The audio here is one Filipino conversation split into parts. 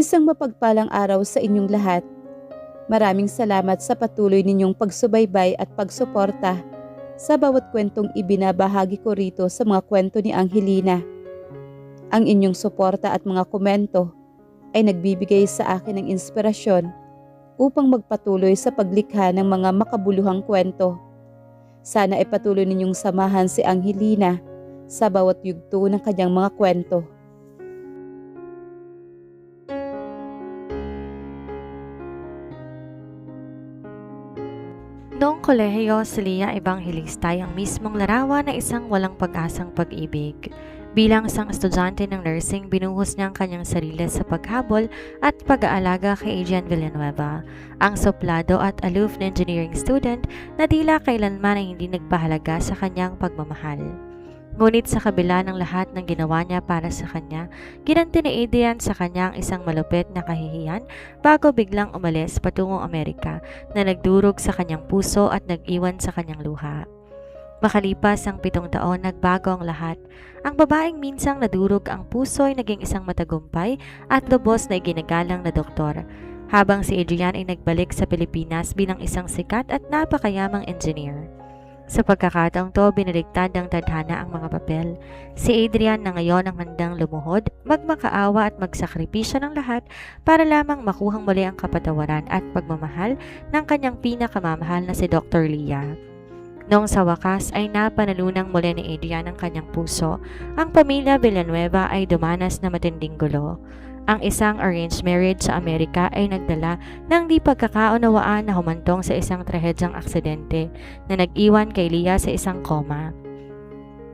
Isang mapagpalang araw sa inyong lahat. Maraming salamat sa patuloy ninyong pagsubaybay at pagsuporta sa bawat kwentong ibinabahagi ko rito sa mga kwento ni Angelina. Ang inyong suporta at mga komento ay nagbibigay sa akin ng inspirasyon upang magpatuloy sa paglikha ng mga makabuluhang kwento. Sana ay patuloy ninyong samahan si Angelina sa bawat yugto ng kanyang mga kwento. Noong kolehiyo, si Leah Evangelista ay ang mismong larawan ng isang walang pag-asang pag-ibig. Bilang isang estudyante ng nursing, binuhos niya ang kanyang sarili sa paghabol at pag-aalaga kay Adrian Villanueva, ang suplado at aloof na engineering student na tila kailanman ay hindi nagpahalaga sa kanyang pagmamahal. Ngunit sa kabila ng lahat ng ginawa niya para sa kanya, ginanti ni Adrian sa kanya ang isang malupit na kahihiyan bago biglang umalis patungong Amerika na nagdurog sa kanyang puso at nag-iwan sa kanyang luha. Makalipas ang 7 taon, nagbago ang lahat. Ang babaeng minsang nadurog ang puso ay naging isang matagumpay at lubos na iginagalang na doktor, habang si Adrian ay nagbalik sa Pilipinas bilang isang sikat at napakayamang engineer. Sa pagkakataong to, binaligtad ng tadhana ang mga papel. Si Adrian na ngayon ang handang lumuhod, magmakaawa at magsakripisyo ng lahat para lamang makuhang muli ang kapatawaran at pagmamahal ng kanyang pinakamamahal na si Dr. Leah. Noong sa wakas ay napanalunang muli ni Adrian ang kanyang puso, ang pamilya Villanueva ay dumanas na matinding gulo. Ang isang arranged marriage sa Amerika ay nagdala ng di pagkakaunawaan na humantong sa isang trahedyang aksidente na nag-iwan kay Leah sa isang koma.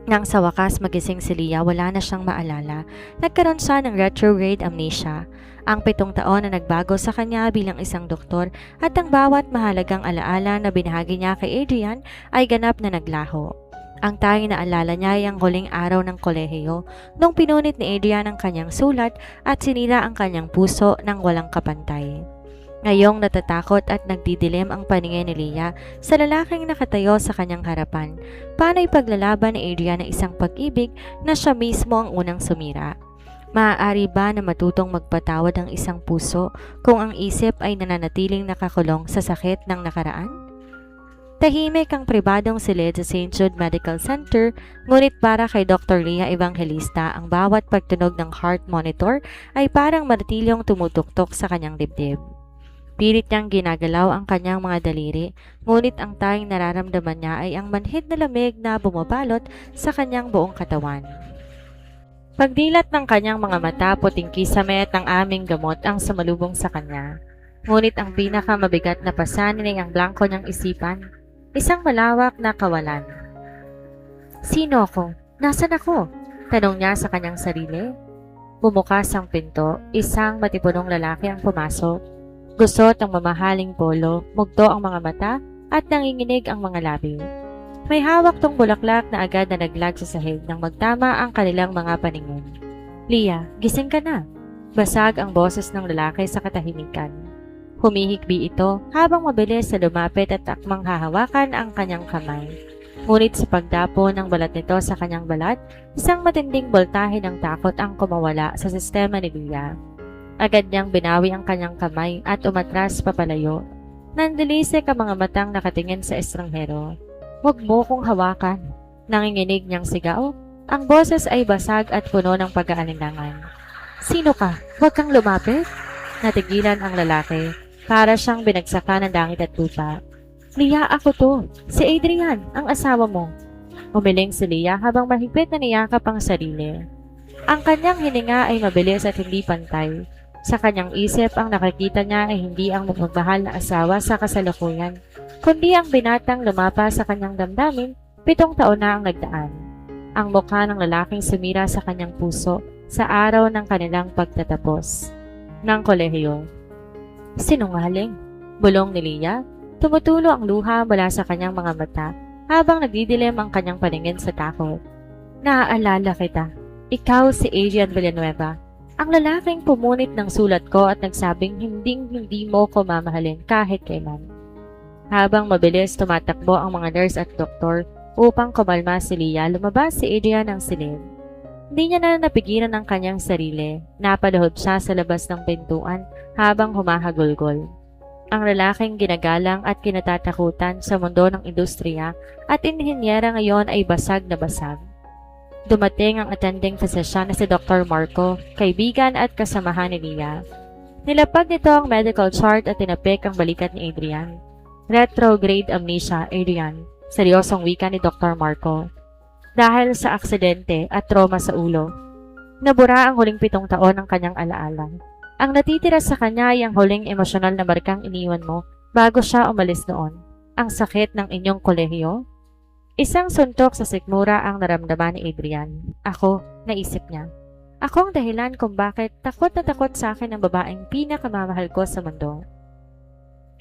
Nang sa wakas magising si Leah, wala na siyang maalala. Nagkaroon siya ng retrograde amnesia, ang 7 taon na nagbago sa kanya bilang isang doktor at ang bawat mahalagang alaala na binahagi niya kay Adrian ay ganap na naglaho. Ang tanging naalala niya ay ang huling araw ng kolehiyo nung pinunit ni Adrian ang kanyang sulat at sinira ang kanyang puso ng walang kapantay. Ngayong natatakot at nagdidilim ang paningin ni Leah sa lalaking nakatayo sa kanyang harapan, paano ipaglalaban ni Adrian ang isang pag-ibig na siya mismo ang unang sumira? Maaari ba na matutong magpatawad ang isang puso kung ang isip ay nananatiling nakakulong sa sakit ng nakaraan? Tahimik ang pribadong silid sa St. Jude Medical Center, ngunit para kay Dr. Leah Evangelista, ang bawat pagtunog ng heart monitor ay parang martilyong tumutuktok sa kanyang dibdib. Pilit niyang ginagalaw ang kanyang mga daliri, ngunit ang tanging nararamdaman niya ay ang manhid na lamig na bumabalot sa kanyang buong katawan. Pagdilat ng kanyang mga mata, puting kisame at ang aming gamot ang sumalubong sa kanya. Ngunit ang pinakamabigat na pasanin ay ang blanko niyang isipan. Isang malawak na kawalan. Sino ako? Nasaan ako? Tanong niya sa kanyang sarili. Bumukas ang pinto, isang matipunong lalaki ang pumasok. Gusot ang mamahaling polo, mugto ang mga mata at nanginginig ang mga labi. May hawak tong bulaklak na agad na naglag sa sahig nang magtama ang kanilang mga paningin. Leah, gising ka na. Basag ang boses ng lalaki sa katahimikan. Humihikbi ito habang mabilis na lumapit at akmang hahawakan ang kanyang kamay. Ngunit sa pagdapo ng balat nito sa kanyang balat, isang matinding boltahe ng takot ang kumawala sa sistema ni Leah. Agad niyang binawi ang kanyang kamay at umatras papalayo. Nandilisik ang mga matang nakatingin sa estranghero. Huwag mo kong hawakan. Nanginginig niyang sigaw. Ang boses ay basag at puno ng pag-aalinlangan. Sino ka? Huwag kang lumapit. Natigilan ang lalaki. Para siyang binagsakan ng langit at lupa. Leah, ako to. Si Adrian, ang asawa mo. Umiling si Leah habang mahigpit na niyakap ang sarili. Ang kanyang hininga ay mabilis at hindi pantay. Sa kanyang isip, ang nakikita niya ay hindi ang magmahal na asawa sa kasalukuyan, kundi ang binatang lumapa sa kanyang damdamin, 7 taon na ang nagdaan. Ang mukha ng lalaking sumira sa kanyang puso sa araw ng kanilang pagtatapos ng kolehiyo. Sinungaling, bulong ni Leah. Tumutulo ang luha mula sa kanyang mga mata habang nagdidilim ang kanyang paningin sa takot. Naaalala kita. Ikaw si Adrian Villanueva, ang lalaking pumunit ng sulat ko at nagsabing hindi mo ko mamahalin kahit kailan. Habang mabilis tumatakbo ang mga nurse at doktor upang kumalma si Leah, lumabas si Adrian ng silid. Hindi niya na napigilan ang kanyang sarili. Napalahod siya sa labas ng pintuan habang humahagulgol. Ang lalaking ginagalang at kinatatakutan sa mundo ng industriya at inhinyera ngayon ay basag na basag. Dumating ang attending physician na si Dr. Marco, kaibigan at kasamahan ni Leah. Nilapag nito ang medical chart at tinapik ang balikat ni Adrian. Retrograde amnesia, Adrian. Seryosong wika ni Dr. Marco. Dahil sa aksidente at trauma sa ulo, nabura ang huling 7 taon ng kanyang alaala. Ang natitira sa kanya ay ang huling emosyonal na markang iniwan mo bago siya umalis noon. Ang sakit ng inyong kolehiyo? Isang suntok sa sikmura ang naramdaman ni Adrian. Ako, naisip niya. Ako ang dahilan kung bakit takot na takot sa akin ang babaeng pinakamamahal ko sa mundo.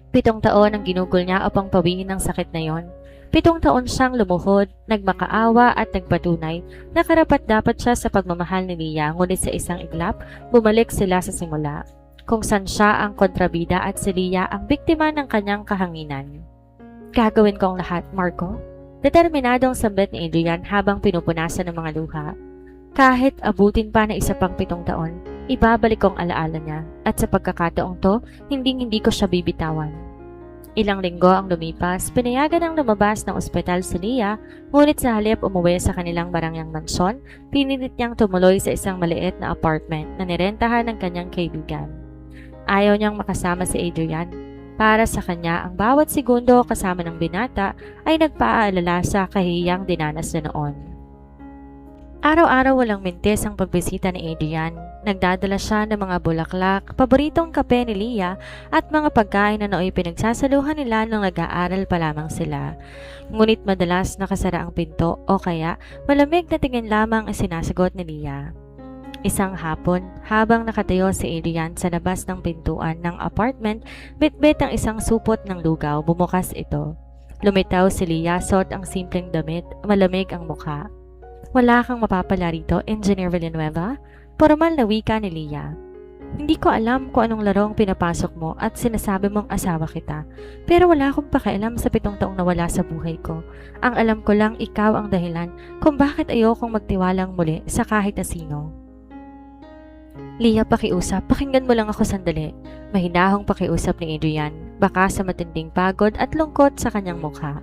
7 taon ang ginugol niya upang pawiin ang sakit na yon. 7 taon siyang lumuhod, nagmakaawa at nagpatunay na karapat-dapat siya sa pagmamahal ni Leah, ngunit sa isang iglap, bumalik sila sa simula, kung saan siya ang kontrabida at si Leah ang biktima ng kanyang kahanginan. Gagawin ko ang lahat, Marco. Determinadong sambit ni Adrian habang pinupunasan ng mga luha. Kahit abutin pa na isa pang 7 taon, ibabalik ko ang alaala niya at sa pagkakataong to, hindi ko siya bibitawan. Ilang linggo ang lumipas, pinayagan ang lumabas ng ospital si Leah, ngunit sa halip umuwi sa kanilang barangyang mansyon, pinilit niyang tumuloy sa isang maliit na apartment na nirentahan ng kanyang kaibigan. Ayaw niyang makasama si Adrian. Para sa kanya, ang bawat segundo kasama ng binata ay nagpaalala sa kahiyang dinanas na noon. Araw-araw walang mintis ang pagbisita ni Adrian. Nagdadala siya ng mga bulaklak, paboritong kape ni Leah at mga pagkain na nooy pinagsasaluhan nila nang nag-aaral pa lamang sila. Ngunit madalas nakasara ang pinto o kaya malamig na tingin lamang ang sinasagot ni Leah. Isang hapon, habang nakatayo si Adrian sa labas ng pintuan ng apartment, bitbit ang isang supot ng lugaw, bumukas ito. Lumitaw si Leah, suot ang simpleng damit, malamig ang mukha. Wala kang mapapala rito, Engineer Villanueva? Formal na wika ni Leah. Hindi ko alam kung anong larong pinapasok mo at sinasabi mong asawa kita. Pero wala akong pakialam sa 7 taong nawala sa buhay ko. Ang alam ko lang ikaw ang dahilan kung bakit ayokong magtiwalang muli sa kahit na sino. Leah, pakiusap. Pakinggan mo lang ako sandali. Mahinahong pakiusap ni Adrian, baka sa matinding pagod at lungkot sa kanyang mukha.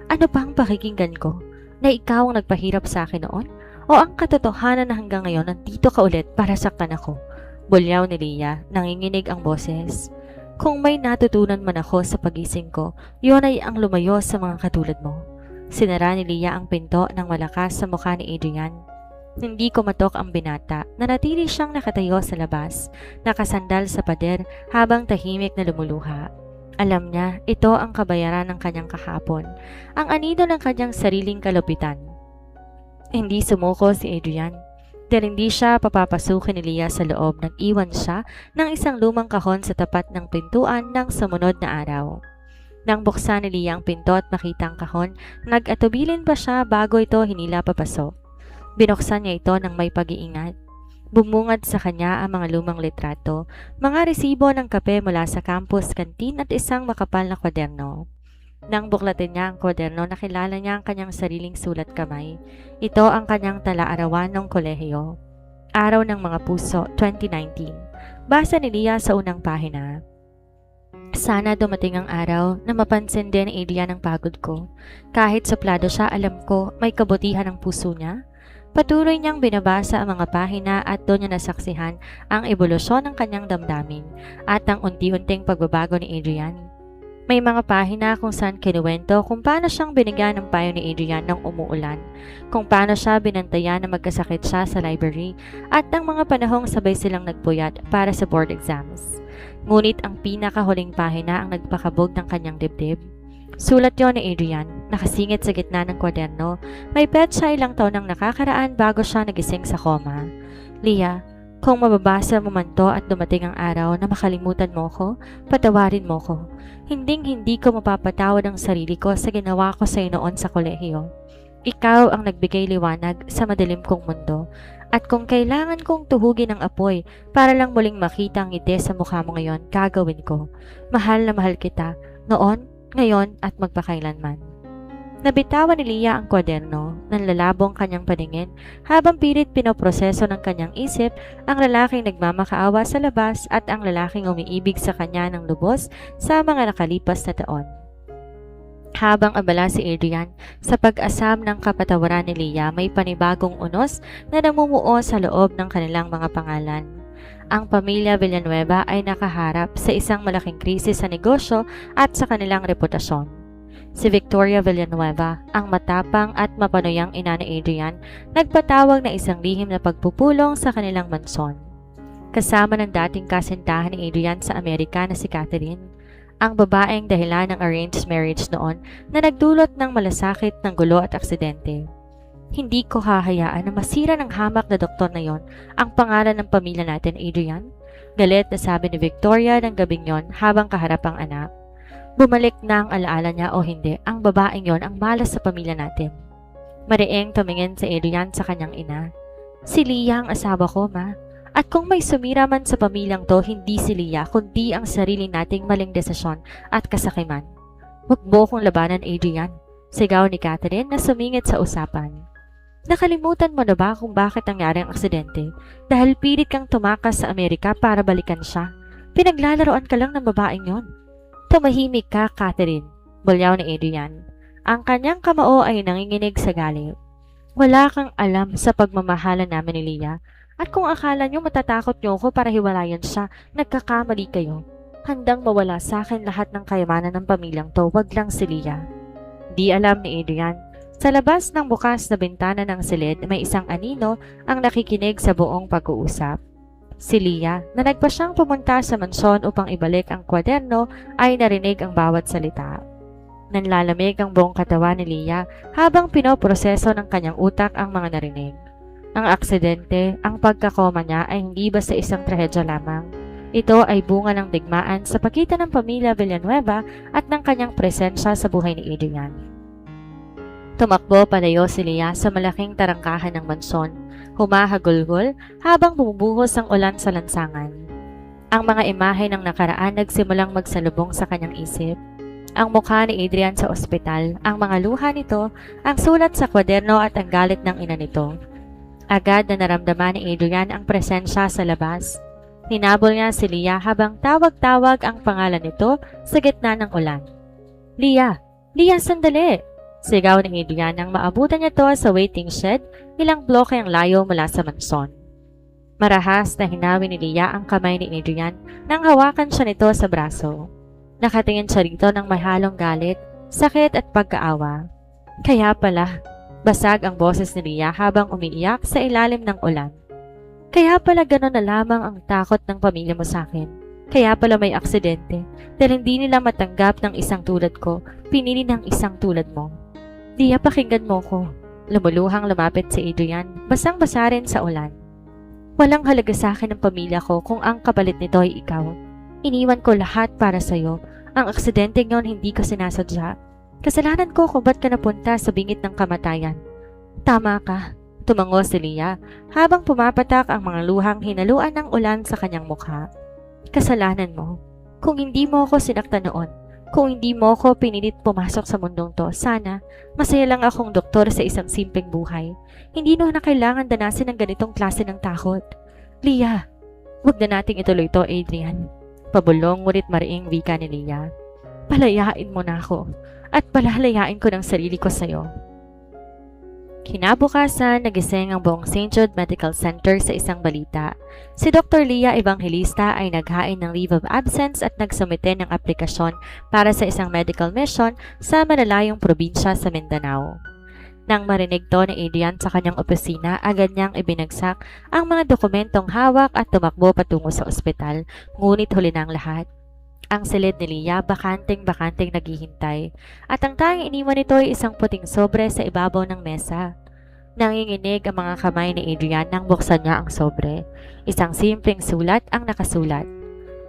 Ano ba ang pakikinggan ko? Na ikaw ang nagpahirap sa akin noon? O ang katotohanan na hanggang ngayon nandito ka ulit para saktan ako? Bulyaw ni Leah, nanginginig ang boses. Kung may natutunan man ako sa pagising ko, yun ay ang lumayo sa mga katulad mo. Sinara ni Leah ang pinto ng malakas sa mukha ni Adrian. Hindi kumatok ang binata, nanatili siyang nakatayo sa labas, nakasandal sa pader habang tahimik na lumuluha. Alam niya, ito ang kabayaran ng kanyang kahapon, ang anido ng kanyang sariling kalupitan. Hindi sumuko si Adrian. Dahil hindi siya papapasukin ni Leah sa loob, nag-iwan siya ng isang lumang kahon sa tapat ng pintuan ng sumunod na araw. Nang buksan ni Leah ang pinto at makita ang kahon, nag-atubilin pa siya bago ito hinila papasok. Binuksan niya ito ng may pag-iingat. Bumungad sa kanya ang mga lumang litrato, mga resibo ng kape mula sa campus canteen at isang makapal na kwaderno. Nang buklatin niya ang kwaderno, nakilala niya ang kanyang sariling sulat kamay. Ito ang kanyang tala-arawan ng kolehiyo. Araw ng mga puso, 2019. Basa ni Leah sa unang pahina. Sana dumating ang araw na mapansin din ni Adrian ang pagod ko. Kahit suplado siya, alam ko may kabutihan ang puso niya. Patuloy niyang binabasa ang mga pahina at doon niya nasaksihan ang ebolusyon ng kanyang damdamin at ang unti-unting pagbabago ni Adrian. May mga pahina kung saan kinuwento kung paano siyang binigyan ng payo ni Adrian nang umuulan, kung paano siya binantayan na magkasakit siya sa library at ang mga panahong sabay silang nagpuyat para sa board exams. Ngunit ang pinakahuling pahina ang nagpakabog ng kanyang dibdib. Sulat yon ni Adrian, nakasingit sa gitna ng kwaderno, may petsa ilang taon nang nakakaraan bago siya nagising sa koma. Leah, kung mababasa mo man to at dumating ang araw na makalimutan mo ko, patawarin mo ko. Hinding-hindi ko mapapatawad ang sarili ko sa ginawa ko sa iyo noon sa kolehiyo. Ikaw ang nagbigay liwanag sa madilim kong mundo, at kung kailangan kong tuhugin ang apoy para lang muling makita ang ngiti sa mukha mo ngayon, gagawin ko. Mahal na mahal kita, noon, ngayon at magpakailanman. Nabitawan ni Leah ang kwaderno, nanlalabong kanyang paningin habang pilit pinoproseso ng kanyang isip ang lalaking nagmamakaawa sa labas at ang lalaking umiibig sa kanya ng lubos sa mga nakalipas na taon. Habang abala si Adrian sa pag-asam ng kapatawaran ni Leah, may panibagong unos na namumuo sa loob ng kanilang mga pangalan. Ang pamilya Villanueva ay nakaharap sa isang malaking krisis sa negosyo at sa kanilang reputasyon. Si Victoria Villanueva, ang matapang at mapanuyang ina ni Adrian, nagpatawag na isang lihim na pagpupulong sa kanilang mansyon. Kasama ng dating kasintahan ni Adrian sa Amerika na si Catherine, ang babaeng dahilan ng arranged marriage noon na nagdulot ng malasakit ng gulo at aksidente. Hindi ko hahayaan na masira ng hamak na doktor na yon ang pangalan ng pamilya natin, Adrian. Galit na sabi ni Victoria ng gabing yon habang kaharap ang anak. Bumalik na ang alaala niya o hindi, ang babaeng yon ang malas sa pamilya natin. Mariing tumingin si Adrian sa kanyang ina. Si Leah ang asawa ko, ma. At kung may sumira man sa pamilyang to, hindi si Leah, kundi ang sarili nating maling desisyon at kasakiman. Huwag mo kong labanan, Adrian, sigaw ni Catherine na sumingit sa usapan. Nakalimutan mo na ba kung bakit nangyari ang aksidente? Dahil pilit kang tumakas sa Amerika para balikan siya. Pinaglalaroan ka lang ng babaeng yon. Tumahimik ka, Catherine, bulyaw ni Adrian. Ang kanyang kamao ay nanginginig sa galit. Wala kang alam sa pagmamahalan namin ni Leah. At kung akala niyo matatakot niyo ako para hiwalayan siya, nagkakamali kayo. Handang mawala sa akin lahat ng kayamanan ng pamilyang to, wag lang si Leah. Di alam ni Adrian. Sa labas ng bukas na bintana ng silid, may isang anino ang nakikinig sa buong pag-uusap. Si Leah, na nagpa siyang pumunta sa mansyon upang ibalik ang kwaderno, ay narinig ang bawat salita. Nanlalamig ang buong katawan ni Leah habang pinoproseso ng kanyang utak ang mga narinig. Ang aksidente, ang pagkakoma niya ay hindi basta isang trahedya lamang. Ito ay bunga ng digmaan sa pagitan ng pamilya Villanueva at ng kanyang presensya sa buhay ni Adrian. Tumakbo palayo si Leah sa malaking tarangkahan ng mansyon, humahagulgol habang bumubuhos ang ulan sa lansangan. Ang mga imahe ng nakaraan nagsimulang magsalubong sa kanyang isip. Ang mukha ni Adrian sa ospital, ang mga luha nito, ang sulat sa kwaderno at ang galit ng ina nito. Agad na naramdaman ni Adrian ang presensya sa labas. Hinabol niya si Leah habang tawag-tawag ang pangalan nito sa gitna ng ulan. Leah! Leah, sandali! Sigaw ni Adrian nang maabutan niya to sa waiting shed, ilang bloke ang layo mula sa mansyon. Marahas na hinawi ni Leah ang kamay ni Adrian nang hawakan siya nito sa braso. Nakatingin siya rito ng may halong galit, sakit at pagkaawa. Kaya pala, basag ang boses ni Leah habang umiiyak sa ilalim ng ulan. Kaya pala gano'n na lamang ang takot ng pamilya mo sa akin. Kaya pala may aksidente dahil hindi nila matanggap ng isang tulad ko, pinili ng isang tulad mo. Leah, pakinggan mo ko. Lumuluhang lumapit si Adrian, basang-basa rin sa ulan. Walang halaga sa akin ng pamilya ko kung ang kapalit nito ay ikaw. Iniwan ko lahat para sa'yo. Ang aksidente ngayon hindi ko sinasadya. Kasalanan ko kung ba't ka napunta sa bingit ng kamatayan. Tama ka, tumango si Leah habang pumapatak ang mga luhang hinaluan ng ulan sa kanyang mukha. Kasalanan mo. Kung hindi mo ako sinaktan noon, kung hindi mo ako pinilit pumasok sa mundong to, sana masaya lang akong doktor sa isang simpleng buhay. Hindi na kailangan danasin ng ganitong klase ng takot. Leah, wag na nating ituloy to, Adrian. Pabulong ngunit mariing wika ni Leah. Palayain mo na ako at palalayain ko ng sarili ko sa'yo. Kinabukasan, nagising ang buong St. Jude Medical Center sa isang balita. Si Dr. Leah Evangelista ay naghain ng leave of absence at nagsumite ng aplikasyon para sa isang medical mission sa malalayong probinsya sa Mindanao. Nang marinig to ni Adrian sa kanyang opisina, agad niyang ibinagsak ang mga dokumentong hawak at tumakbo patungo sa ospital, ngunit huli na ang lahat. Ang silid ni Leah bakanteng-bakanteng naghihintay at ang tanging iniwan nito ay isang puting sobre sa ibabaw ng mesa. Nanginginig ang mga kamay ni Adrian nang buksan niya ang sobre. Isang simpleng sulat ang nakasulat.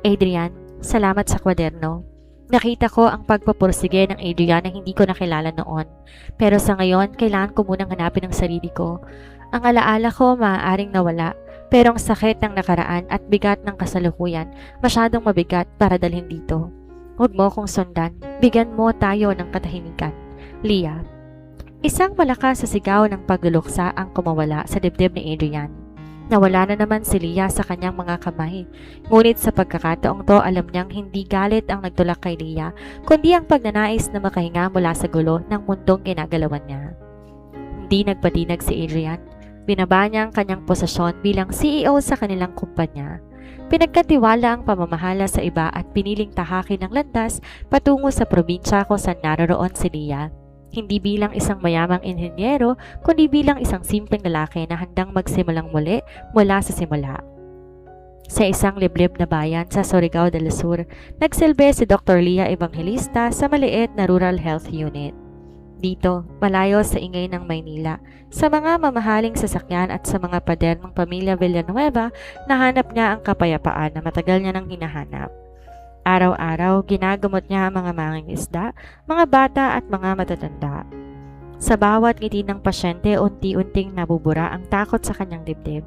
Adrian, salamat sa kwaderno. Nakita ko ang pagpapursige ng Adrian na hindi ko nakilala noon. Pero sa ngayon, kailangan ko munang hanapin ang sarili ko. Ang alaala ko maaaring nawala. Pero ang sakit ng nakaraan at bigat ng kasalukuyan, masyadong mabigat para dalhin dito. Huwag mo kong sundan. Bigyan mo tayo ng katahimikan. Leah. Isang malakas sa sigaw ng pagluluksa ang kumawala sa dibdib ni Adrian. Nawala na naman si Leah sa kanyang mga kamay. Ngunit sa pagkakataong to, alam niyang hindi galit ang nagtulak kay Leah, kundi ang pagnanais na makahinga mula sa gulo ng mundong ginagalawan niya. Hindi nagpatinag si Adrian. Binaba niya ang kanyang posisyon bilang CEO sa kanilang kumpanya. Pinagkatiwala ang pamamahala sa iba at piniling tahakin ng landas patungo sa probinsya kung saan naroroon si Leah. Hindi bilang isang mayamang inhenyero, kundi bilang isang simpleng lalaki na handang magsimulang muli mula sa simula. Sa isang liblib na bayan sa Surigao del Sur, nagsilbi si Dr. Leah Evangelista sa maliit na rural health unit. Dito, malayo sa ingay ng Maynila, sa mga mamahaling sasakyan at sa mga pader ng pamilya Villanueva, nahanap niya ang kapayapaan na matagal niya nang hinahanap. Araw-araw, ginagamot niya ang mga mangingisda, mga bata at mga matatanda. Sa bawat ngiti ng pasyente, unti-unting nabubura ang takot sa kanyang dibdib.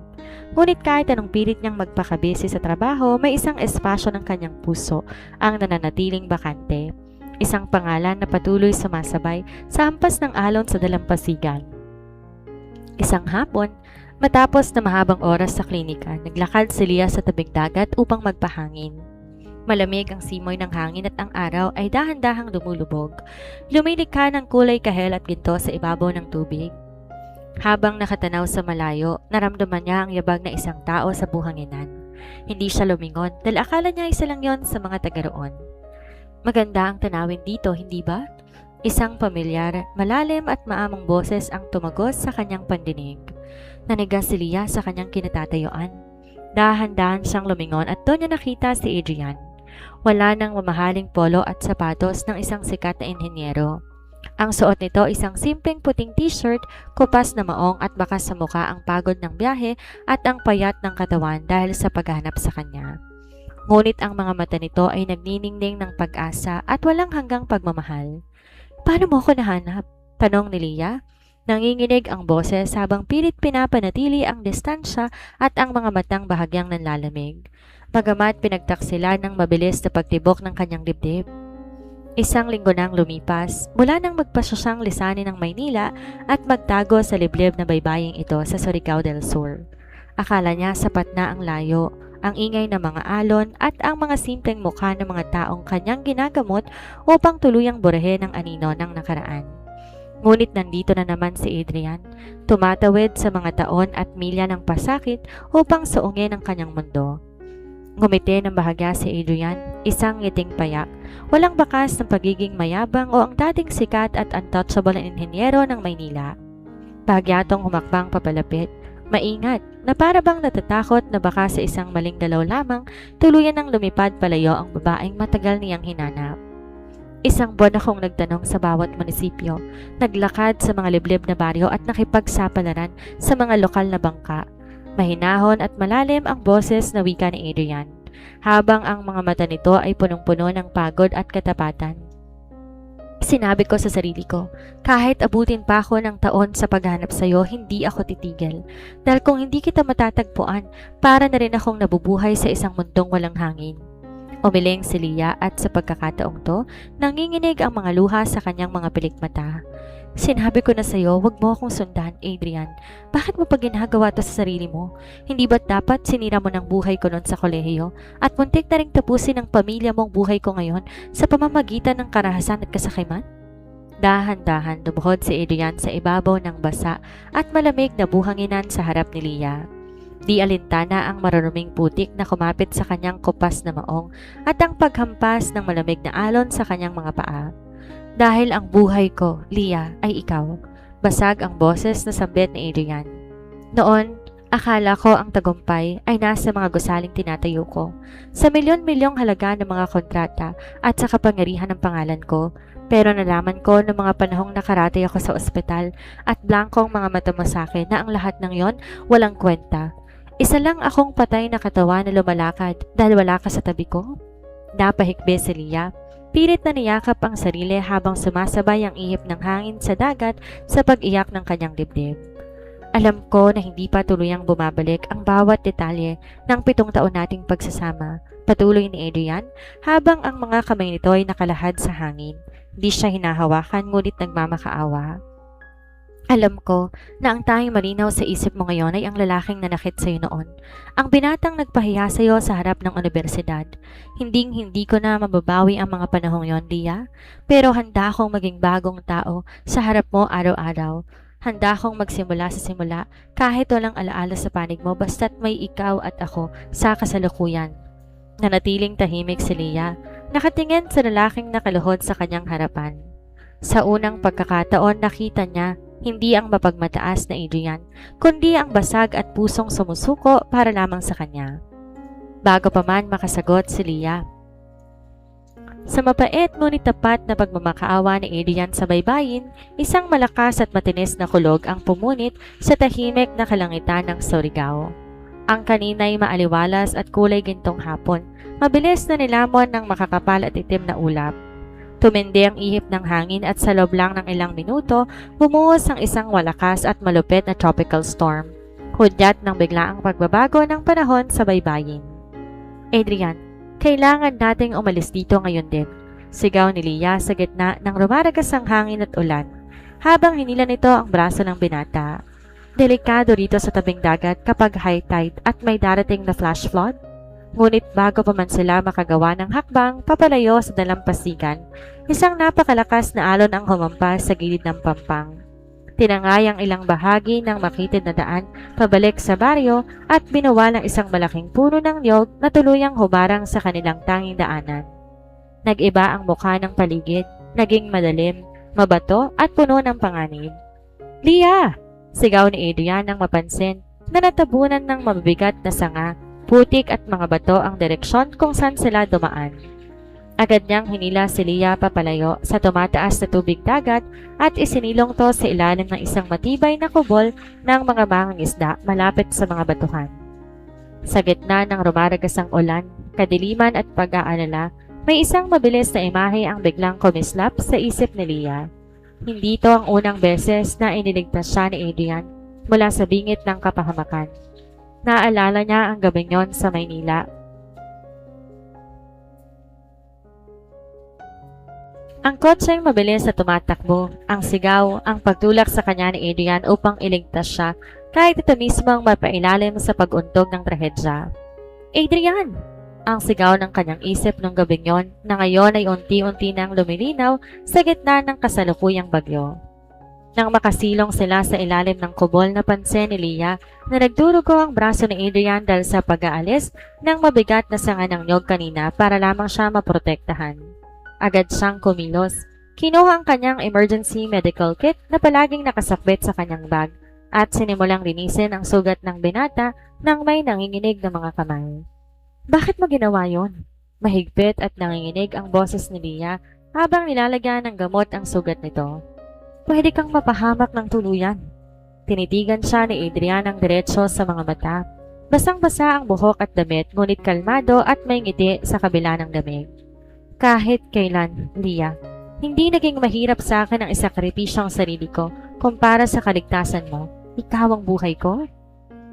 Ngunit kahit anong pilit niyang magpakabisi sa trabaho, may isang espasyo ng kanyang puso ang nananatiling bakante. Isang pangalan na patuloy sumasabay sa hampas ng alon sa dalampasigan. Isang hapon, matapos na mahabang oras sa klinika, naglakad si Leah sa tabing dagat upang magpahangin. Malamig ang simoy ng hangin at ang araw ay dahan-dahang lumulubog. Lumilikha ng kulay kahel at ginto sa ibabaw ng tubig. Habang nakatanaw sa malayo, naramdaman niya ang yabag na isang tao sa buhanginan. Hindi siya lumingon dahil akala niya isa lang yon sa mga taga roon. Maganda ang tanawin dito, hindi ba? Isang pamilyar, malalim at maamong boses ang tumagos sa kanyang pandinig. Nanigas si Leah sa kanyang kinatatayuan. Dahan-dahan siyang lumingon at doon niya nakita si Adrian. Wala nang mamahaling polo at sapatos ng isang sikat na inhenyero. Ang suot nito isang simpleng puting t-shirt, kupas na maong at bakas sa muka ang pagod ng biyahe at ang payat ng katawan dahil sa paghahanap sa kanya. Ngunit ang mga mata nito ay nagniningning ng pag-asa at walang hanggang pagmamahal. "Paano mo ko nahanap?" tanong ni Leah. Nanginginig ang boses habang pilit pinapanatili ang distansya at ang mga matang bahagyang nanlalamig. Bagamat pinagtaksila ng mabilis na pagtibok ng kanyang dibdib. Isang linggo nang lumipas mula nang magpasya siyang lisanin ng Maynila at magtago sa liblib na baybaying ito sa Surigao del Sur. Akala niya sapat na ang layo, ang ingay ng mga alon at ang mga simpleng mukha ng mga taong kanyang ginagamot upang tuluyang burahin ang anino ng nakaraan. Ngunit nandito na naman si Adrian, tumatawid sa mga taon at milya ng pasakit upang suungin ang kanyang mundo. Ngumiti ng bahagya si Adrian, isang ngiting payak, walang bakas ng pagiging mayabang o ang dating sikat at untouchable na inhenyero ng Maynila. Bahagyatong humakbang papalapit, maingat, na para bang natatakot na baka sa isang maling galaw lamang, tuluyan ng lumipad palayo ang babaeng matagal niyang hinanap. Isang buwan akong nagtanong sa bawat munisipyo, naglakad sa mga liblib na baryo at nakipagsapalaran sa mga lokal na bangka. Mahinahon at malalim ang boses na wika ni Adrian, habang ang mga mata nito ay punong-puno ng pagod at katapatan. Sinabi ko sa sarili ko, kahit abutin pa ako ng taon sa paghanap sa iyo, hindi ako titigil. Dahil kung hindi kita matatagpuan, para na rin akong nabubuhay sa isang mundong walang hangin. Umiling si Leah at sa pagkakataong to, nanginginig ang mga luha sa kanyang mga pilikmata. Sinabi ko na sa'yo, wag mo akong sundan, Adrian. Bakit mo pa ginagawa to sa sarili mo? Hindi ba't dapat sinira mo ng buhay ko noon sa kolehiyo at muntik na ring tapusin ng pamilya mong buhay ko ngayon sa pamamagitan ng karahasan at kasakiman? Dahan-dahan lumuhod si Adrian sa ibabaw ng basa at malamig na buhanginan sa harap ni Leah. Di alintana ang maruruming putik na kumapit sa kanyang kupas na maong at ang paghampas ng malamig na alon sa kanyang mga paa. Dahil ang buhay ko, Leah, ay ikaw. Basag ang boses na sambit ni Adrian. Noon, akala ko ang tagumpay ay nasa mga gusaling tinatayo ko, sa milyon-milyong halaga ng mga kontrata at sa kapangyarihan ng pangalan ko. Pero nalaman ko noong mga panahong nakaratay ako sa ospital at blankong mga mata mo sa akin na ang lahat ng yon walang kwenta. Isa lang akong patay na katawan na lumalakad dahil wala ka sa tabi ko. Napahikbi si Leah. Pilit na niyakap ang sarili habang sumasabay ang ihip ng hangin sa dagat sa pag-iyak ng kanyang dibdib. Alam ko na hindi pa tuluyang bumabalik ang bawat detalye ng 7 taon nating pagsasama, patuloy ni Adrian habang ang mga kamay nito ay nakalahad sa hangin. Di siya hinahawakan ngunit nagmamakaawa. Alam ko na ang tanging malinaw sa isip mo ngayon ay ang lalaking nanakit sa'yo noon. Ang binatang nagpahiya sa'yo sa harap ng unibersidad. Hindi ko na mababawi ang mga panahong yon, Lia. Pero handa akong maging bagong tao sa harap mo araw-araw. Handa akong magsimula sa simula kahit walang alaala sa panig mo basta't may ikaw at ako sa kasalukuyan. Nanatiling tahimik si Lia, nakatingin sa lalaking nakaluhod sa kanyang harapan. Sa unang pagkakataon nakita niya hindi ang mapagmataas na Adrian, kundi ang basag at pusong sumusuko para lamang sa kanya. Bago pa man makasagot si Lia. Sa mapait ngunit tapat na pagmamakaawa ni Adrian sa baybayin, isang malakas at matinis na kulog ang pumunit sa tahimik na kalangitan ng Surigao. Ang kanina'y maaliwalas at kulay gintong hapon, mabilis na nilamon ng makakapal at itim na ulap. Tumindi ang ihip ng hangin at sa loob lang ng ilang minuto, bumuhos ang isang malakas at malupit na tropical storm. Hudyat ng biglaang pagbabago ng panahon sa baybayin. Adrian, kailangan nating umalis dito ngayon din. Sigaw ni Lia sa gitna ng rumaragas ang hangin at ulan, habang hinila nito ang braso ng binata. Delikado rito sa tabing dagat kapag high tide at may darating na flash flood. Ngunit bago pa man sila makagawa ng hakbang papalayo sa dalampasigan, isang napakalakas na alon ang humampas sa gilid ng pampang. Tinangay ang ilang bahagi ng makitid na daan pabalik sa baryo at binuwal ang isang malaking puno ng niyog na tuluyang humarang sa kanilang tanging daanan. Nag-iba ang mukha ng paligid, naging madalim, mabato at puno ng panganib. "Lia!" sigaw ni Adrian nang mapansin na natabunan ng mabibigat na sanga, putik at mga bato ang direksyon kung saan sila dumaan. Agad niyang hinila si Lia papalayo sa tumataas na tubig dagat at isinilong to sa ilalim ng isang matibay na kubol ng mga mangingisda malapit sa mga batuhan. Sa gitna ng rumaragasang ulan, kadiliman at pag-aalala, may isang mabilis na imahe ang biglang kumislap sa isip ni Lia. Hindi ito ang unang beses na iniligtas siya ni Adrian mula sa bingit ng kapahamakan. Naalala niya ang gabing yon sa Maynila. Ang kotseng mabilis na tumatakbo, ang sigaw, ang pagtulak sa kanya ni Adrian upang iligtas siya kahit ito mismo ang mapailalim sa pag-untog ng trahedya. "Adrian!" ang sigaw ng kanyang isip nung gabing yon na ngayon ay unti-unti nang lumilinaw sa gitna ng kasalukuyang bagyo. Nang makasilong sila sa ilalim ng kubol, napansin ni Lia na nagdurugo ang braso ni Adrian dahil sa pag-aalis ng mabigat na sanga ng niyog kanina para lamang siya maprotektahan. Agad siyang kumilos. Kinuha ang kanyang emergency medical kit na palaging nakasakbit sa kanyang bag at sinimulang linisin ang sugat ng binata nang may nanginginig na mga kamay. "Bakit mo ginawa yon?" Mahigpit at nanginginig ang boses ni Lia habang nilalagyan ng gamot ang sugat nito. "Pwede kang mapahamak ng tuluyan." Tinitigan siya ni Adrian ng diretsyo sa mga mata. Basang-basa ang buhok at damit ngunit kalmado at may ngiti sa kabila ng damig. "Kahit kailan, Lia, hindi naging mahirap sa akin ang isakripisyo ang sarili ko kumpara sa kaligtasan mo. Ikaw ang buhay ko."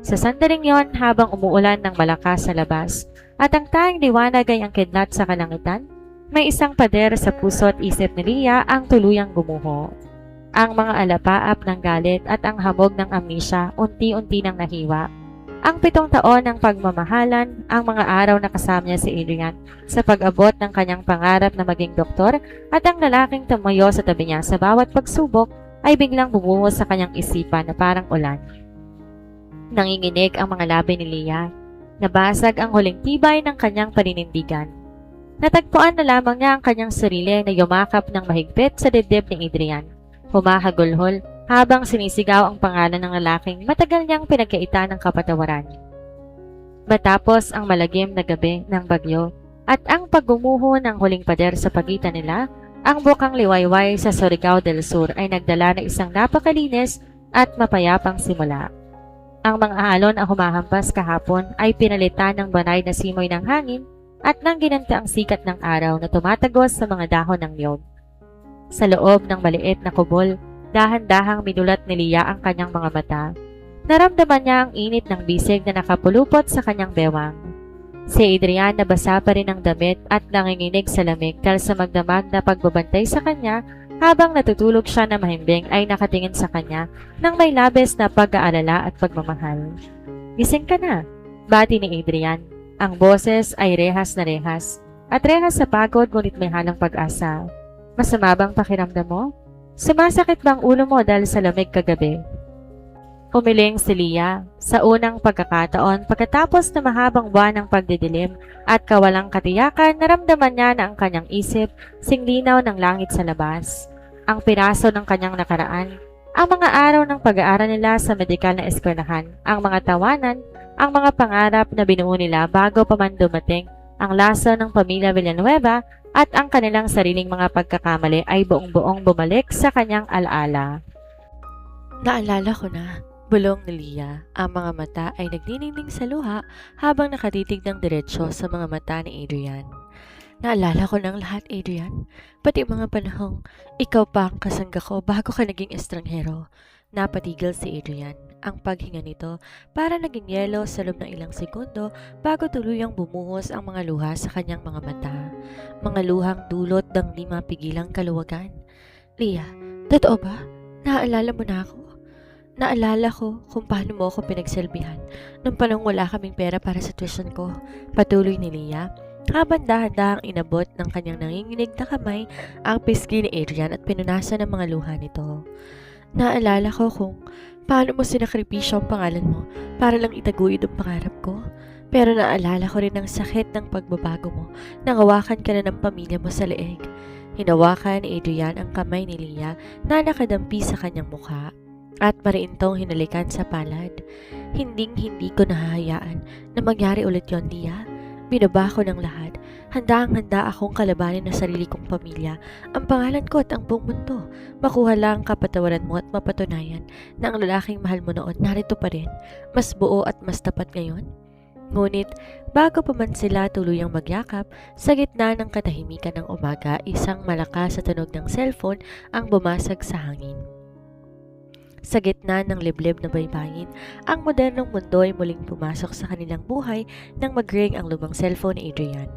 Sa sandaling yon, habang umuulan ng malakas sa labas at ang tanging liwanag ay ang kidlat sa kalangitan, may isang pader sa puso at isip ni Lia ang tuluyang gumuho. Ang mga alapaap ng galit at ang hamog ng amnesia unti-unti nang nahiwa. Ang 7 taon ng pagmamahalan, ang mga araw na kasama niya si Adrian sa pag-abot ng kanyang pangarap na maging doktor at ang lalaking tumayo sa tabi niya sa bawat pagsubok ay biglang bumuhos sa kanyang isipan na parang ulan. Nanginginig ang mga labi ni Lia. Nabasag ang huling tibay ng kanyang paninindigan. Natagpuan na lamang niya ang kanyang sarili na yumakap ng mahigpit sa dibdib ni Adrian. Humahagulhol habang sinisigaw ang pangalan ng lalaking matagal niyang pinagkaita ng kapatawaran. Matapos ang malagim na gabi ng bagyo at ang paggumuho ng huling pader sa pagitan nila, ang bukang liwayway sa Surigao del Sur ay nagdala ng isang napakalinis at mapayapang simula. Ang mga alon ang humahampas kahapon ay pinalitan ng banay na simoy ng hangin at nang ginanta ang sikat ng araw na tumatagos sa mga dahon ng niyog. Sa loob ng maliit na kubol, dahan-dahang minulat ni Lia ang kanyang mga mata. Naramdaman niya ang init ng bisig na nakapulupot sa kanyang bewang. Si Adrian nabasa pa rin ang damit at nanginginig sa lamig dahil sa magdamag na pagbabantay sa kanya Habang natutulog siya na mahimbing ay nakatingin sa kanya nang may labis na pag-aalala at pagmamahal. Gising ka na, bati ni Adrian. Ang boses ay rehas na rehas at rehas sa pagod ngunit may halang pag-asa. Masama bang pakiramdam mo? Sumasakit bang ulo mo dahil sa lamig kagabi? Umiling si Leah sa unang pagkakataon pagkatapos na mahabang buwan ng pagdidilim at kawalang katiyakan, naramdaman niya na ang kanyang isip singlinaw ng langit sa labas. Ang piraso ng kanyang nakaraan, ang mga araw ng pag-aaral nila sa medikal na eskwelahan, ang mga tawanan, ang mga pangarap na binuo nila bago pa man dumating ang laso ng pamilya Villanueva at ang kanilang sariling mga pagkakamali ay buong-buong bumalik sa kanyang alaala. Naalala ko na, bulong ni Leah. Ang mga mata ay nagniningning sa luha habang nakatitig ng diretsyo sa mga mata ni Adrian. Naalala ko ng lahat, Adrian. Pati mga panahong ikaw pa ang kasangga ko bago ka naging estranghero. Napatigil si Adrian. Ang paghinga nito para naging yelo sa loob ng ilang segundo bago tuluyang bumuhos ang mga luha sa kanyang mga mata. Mga luhang dulot ng di mapigilang kaluwagan. Leah, totoo ba? Naaalala mo na ako? Naalala ko kung paano mo ako pinagsilbihan nung panahong wala kaming pera para sa tuition ko. Patuloy ni Leah habang dahan-dahang inabot ng kanyang nanginginig na kamay ang pisngi ni Adrian at pinunasan ng mga luha nito. Naalala ko kung paano mo sinakripisyo ang pangalan mo para lang itaguyod ang pangarap ko. Pero naalala ko rin ang sakit ng pagbabago mo nang hawakan ka na ng pamilya mo sa leeg. Hinawakan ni Adrian ang kamay ni Leah na nakadampi sa kanyang mukha at mariintong hinalikan sa palad. Hinding-hindi ko nahahayaan na mangyari ulit yon, Leah. Binaba ko ng lahat. Handang-handa akong kalabanin ng sarili kong pamilya, ang pangalan ko at ang buong mundo. Makuha lang ang kapatawaran mo at mapatunayan na ang lalaking mahal mo noon narito pa rin, mas buo at mas tapat ngayon. Ngunit, bago pa man sila tuluyang magyakap, sa gitna ng katahimikan ng umaga, isang malakas sa tunog ng cellphone ang bumasag sa hangin. Sa gitna ng liblib na baybayin, ang modernong mundo ay muling pumasok sa kanilang buhay nang mag-ring ang lumang cellphone ni Adrian.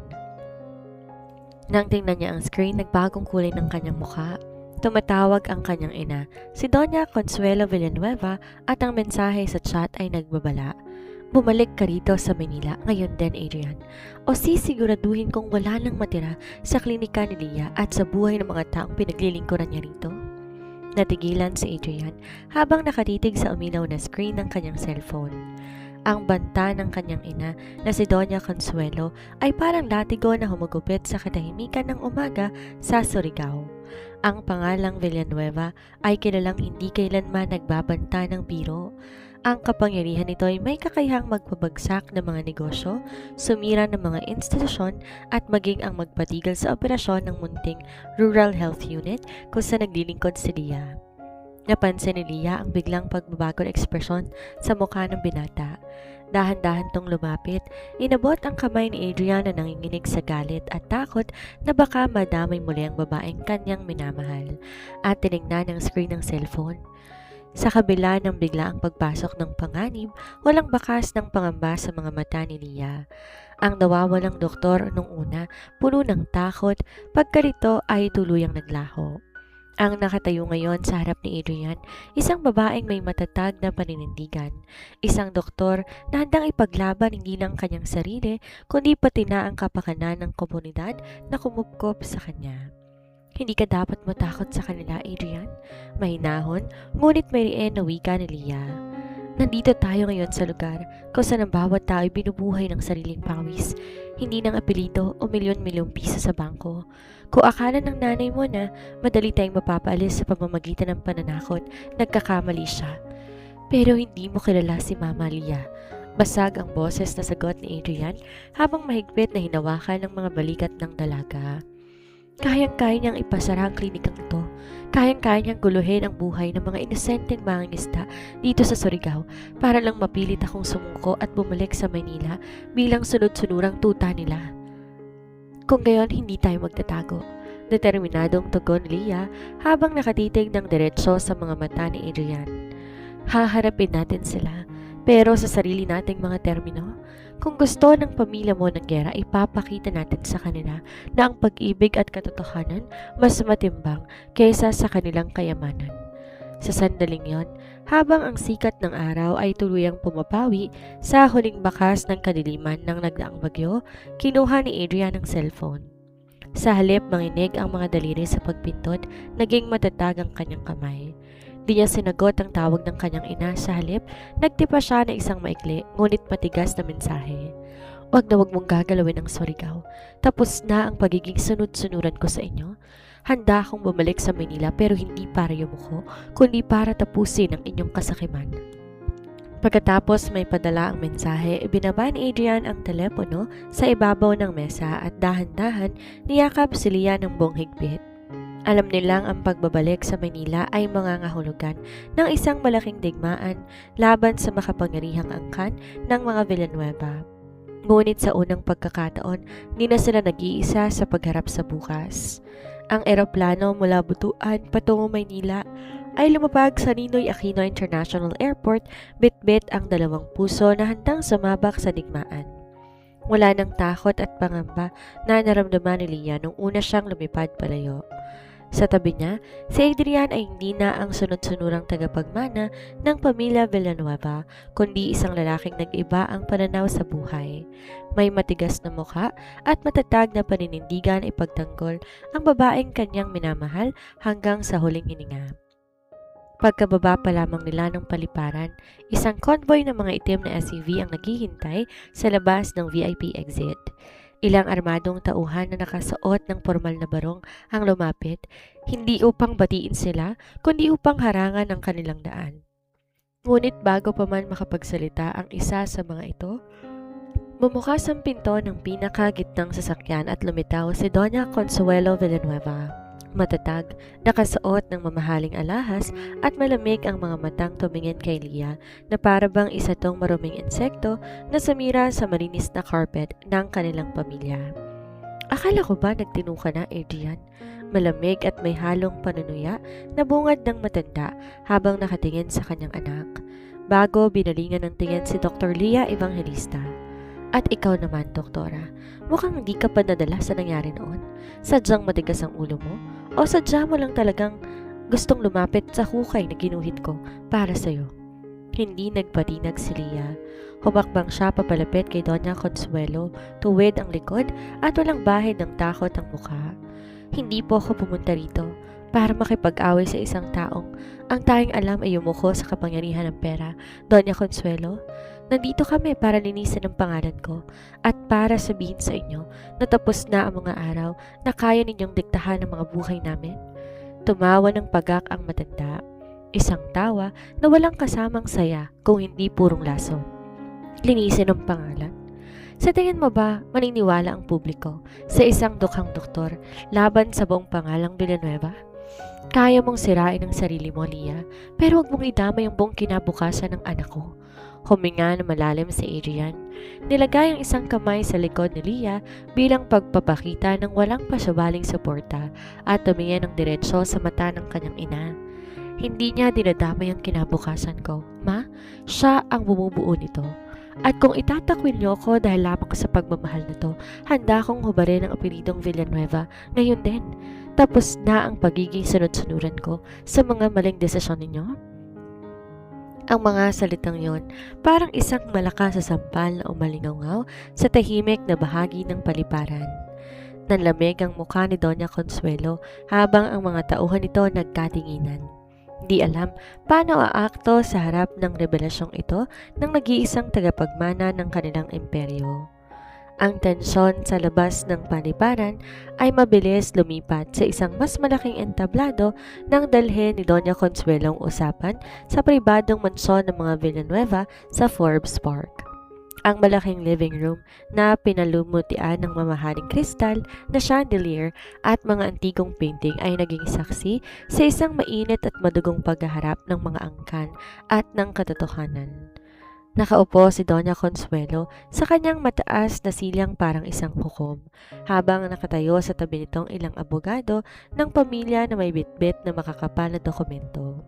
Nang tingnan niya ang screen, nagbagong kulay ng kanyang mukha. Tumatawag ang kanyang ina, si Doña Consuelo Villanueva, at ang mensahe sa chat ay nagbabala. Bumalik ka rito sa Manila ngayon din, Adrian, o sisiguraduhin kong wala nang matira sa klinika ni Leah at sa buhay ng mga taong pinaglilingkuran niya rito. Natigilan si Adrian habang nakatitig sa uminaw na screen ng kanyang cellphone. Ang banta ng kanyang ina na si Doña Consuelo ay parang latigo na humugupit sa katahimikan ng umaga sa Surigao. Ang pangalang Villanueva ay kilalang hindi kailanman nagbabanta ng biro. Ang kapangyarihan nito ay may kakayahang magpabagsak ng mga negosyo, sumira ng mga institusyon at maging ang magpatigil sa operasyon ng munting Rural Health Unit kung saan naglilingkod si Leah. Napansin ni Leah ang biglang pagbabago ng ekspresyon sa mukha ng binata. Dahan-dahan tong lumapit, inabot ang kamay ni Adrian na nanginginig sa galit at takot na baka madamay muli ang babaeng kanyang minamahal at tinignan ang screen ng cellphone. Sa kabila ng biglaang pagpasok ng panganib, walang bakas ng pangamba sa mga mata ni Leah. Ang nawawalang doktor nung una, puno ng takot, pagkarito ay tuluyang naglaho. Ang nakatayo ngayon sa harap ni Adrian, isang babaeng may matatag na paninindigan. Isang doktor na handang ipaglaban hindi lang kanyang sarili, kundi pati na ang kapakanan ng komunidad na kumupkop sa kanya. Hindi ka dapat matakot sa kanila, Adrian. Mahinahon, ngunit may riyan na wika ni Leah. Nandito tayo ngayon sa lugar kung saan ang bawat tao ay binubuhay ng sariling pawis, hindi ng apelido o milyon-milyong piso sa bangko. Kung akala ng nanay mo na madali tayong mapapaalis sa pamamagitan ng pananakot, nagkakamali siya. Pero hindi mo kilala si Mama Leah. Basag ang boses na sagot ni Adrian habang mahigpit na hinawakan ng mga balikat ng dalaga. Kayang-kaya niyang ipasara ang klinikang ito. Kayang-kaya niyang guluhin ang buhay ng mga inosenteng mangingisda dito sa Surigao para lang mapilit akong sumuko at bumalik sa Manila bilang sunod-sunurang tuta nila. Kung gayon, hindi tayo magtatago. Determinadong tugon ni Leah habang nakatitig ng diretsyo sa mga mata ni Adrian. Haharapin natin sila, Pero sa sarili nating mga termino, kung gusto ng pamilya mo ng gera, ipapakita natin sa kanila na ang pag-ibig at katotohanan mas matimbang kaysa sa kanilang kayamanan. Sa sandaling yon, habang ang sikat ng araw ay tuluyang pumapawi sa huling bakas ng kadiliman ng nagdaang bagyo, kinuha ni Adrian ang cellphone. Sa halip manginig ang mga daliri sa pagpindot, naging matatag ang kanyang kamay. Di niya sinagot ang tawag ng kanyang ina. Sa halip, nagtipa siya ng isang maikli ngunit matigas na mensahe. Wag na wag mong gagalawin ang surigaw. Tapos na ang pagiging sunod-sunuran ko sa inyo. Handa akong bumalik sa Manila pero hindi para yumuko, kundi para tapusin ang inyong kasakiman. Pagkatapos may padala ang mensahe, ibinaba ni Adrian ang telepono sa ibabaw ng mesa at dahan-dahan niyakap si Leah ng buong higpit. Alam nilang ang pagbabalik sa Manila ay mangangahulugan ng isang malaking digmaan laban sa makapangyarihang angkan ng mga Villanueva. Ngunit sa unang pagkakataon, di na sila nag-iisa sa pagharap sa bukas. Ang eroplano mula Butuan patungo Maynila ay lumapag sa Ninoy Aquino International Airport, bit-bit ang dalawang puso na handang sumabak sa digmaan. Wala ng takot at pangamba na naramdaman ni Leah nung una siyang lumipad palayo. Sa tabi niya, si Adrian ay hindi na ang sunod-sunurang tagapagmana ng pamilya Villanueva, kundi isang lalaking nag-iba ang pananaw sa buhay. May matigas na mukha at matatag na paninindigan ipagtanggol ang babaeng kanyang minamahal hanggang sa huling hininga. Pagkababa pa lamang nila ng paliparan, isang convoy ng mga itim na SUV ang naghihintay sa labas ng VIP exit. Ilang armadong tauhan na nakasuot ng formal na barong ang lumapit, hindi upang batiin sila, kundi upang harangan ang kanilang daan. Ngunit bago pa man makapagsalita ang isa sa mga ito, bumukas ang pinto ng pinakagitnang sasakyan at lumitaw si Doña Consuelo Villanueva. Matatag, nakasuot ng mamahaling alahas at malamig ang mga matang tumingin kay Leah na parabang isa tong maruming insekto na sumira sa malinis na carpet ng kanilang pamilya. Akala ko ba nagtinu ka na, Adrian? Malamig at may halong panunuya na bungad ng matanda habang nakatingin sa kanyang anak. Bago binalingan ng tingin si Dr. Leah Evangelista. At ikaw naman, doktora, mukhang hindi ka pa nadala sa nangyari noon. Sadyang matigas ang ulo mo? O sadya mo lang talagang gustong lumapit sa hukay na ginuhit ko para sa'yo? Hindi nagpatinag si Leah. Humakbang siya papalapit kay Doña Consuelo, tuwid ang likod at walang bahid ng takot ang mukha. Hindi po ako pumunta rito para makipag-away sa isang taong ang tayong alam ay yumuko sa kapangyarihan ng pera, Doña Consuelo. Nandito kami para linisin ang pangalan ko at para sabihin sa inyo na tapos na ang mga araw na kaya ninyong diktahan ang mga buhay namin. Tumawa ng pagak ang matanda. Isang tawa na walang kasamang saya kung hindi purong lason. Linisin ang pangalan? Sa tingin mo ba maniniwala ang publiko sa isang dukhang doktor laban sa buong pangalang Villanueva? Kaya mong sirain ang sarili mo, Leah, pero huwag mong idamay ang buong kinabukasan ng anak ko. Huminga na malalim si Adrian. Nilagay ang isang kamay sa likod ni Leah bilang pagpapakita ng walang pasabaling suporta at tumingin ng diretsyo sa mata ng kanyang ina. Hindi niya dinadamay ang kinabukasan ko, Ma. Siya ang bumubuo nito. At kung itatakwil niyo ako dahil lamang sa pagmamahal na to, handa akong hubarin ang apelidong Villanueva ngayon din. Tapos na ang pagiging sunod-sunuran ko sa mga maling desisyon ninyo. Ang mga salitang yon parang isang malakas sa sampal na umalingaw sa tahimik na bahagi ng paliparan. Nanlamig ang mukha ni Doña Consuelo habang ang mga tauhan nito nagkatinginan. Di alam paano aakto sa harap ng revelasyong ito ng nag-iisang tagapagmana ng kanilang imperyo. Ang tensyon sa labas ng paliparan ay mabilis lumipat sa isang mas malaking entablado nang dalhin ni Doña Consuelo ang usapan sa pribadong mansyon ng mga Villanueva sa Forbes Park. Ang malaking living room na pinalumutian ng mamahaling kristal na chandelier at mga antigong painting ay naging saksi sa isang mainit at madugong paghaharap ng mga angkan at ng katotohanan. Nakaupo si Doña Consuelo sa kanyang mataas na silyang parang isang hukom, habang nakatayo sa tabi nitong ilang abogado ng pamilya na may bitbit na makakapal na dokumento.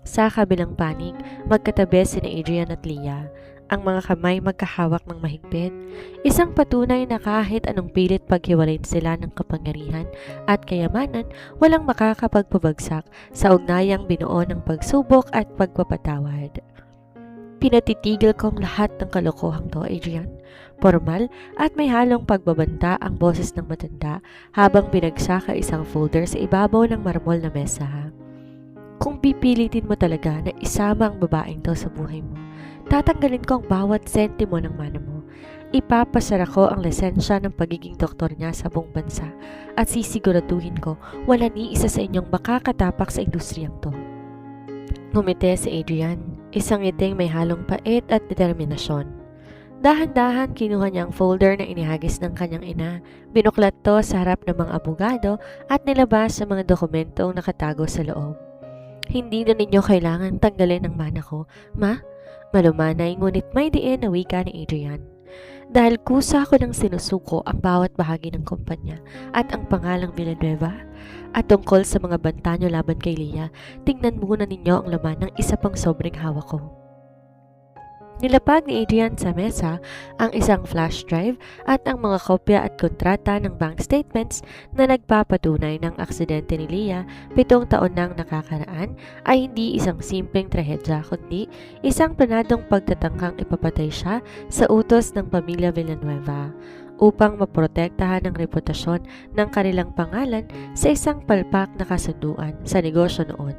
Sa kabilang panig, magkatabi sina Adrian at Leah, ang mga kamay magkahawak ng mahigpit, isang patunay na kahit anong pilit paghiwalayin sila ng kapangyarihan at kayamanan, walang makakapagpabagsak sa ugnayang binuo ng pagsubok at pagpapatawad. Pinatitigil kong lahat ng kalokohang to, Adrian. Formal at may halong pagbabanta ang boses ng matanda habang binagsak ang isang folder sa ibabaw ng marmol na mesa. Kung pipilitin mo talaga na isama ang babaeng to sa buhay mo, tatanggalin ko ang bawat sentimo ng mana mo. Ipapasara ko ang lisensya ng pagiging doktor niya sa buong bansa at sisiguraduhin ko wala ni isa sa inyong makakatapak sa industriyang to. Ngumiti si Adrian, isang ngiting may halong pait at determinasyon. Dahan-dahan kinuha niya ang folder na inihagis ng kanyang ina, binuklat to sa harap ng mga abogado at nilabas sa mga dokumentong nakatago sa loob. Hindi na ninyo kailangan tanggalin ang mana ko, ma? Malumanay ngunit may diin na wika ni Adrian. Dahil kusa ko ng sinusuko ang bawat bahagi ng kumpanya at ang pangalang Villanueva. At tungkol sa mga banta nyo laban kay Leah, tingnan muna ninyo ang laman ng isa pang sobrang hawak ko. Nilapag ni Adrian sa mesa ang isang flash drive at ang mga kopya at kontrata ng bank statements na nagpapatunay ng aksidente ni Leah 7 taon nang nakakaraan ay hindi isang simpleng trahedya kundi isang planadong pagtatangkang ipapatay siya sa utos ng pamilya Villanueva upang maprotektahan ang reputasyon ng kanilang pangalan sa isang palpak na kasunduan sa negosyo noon.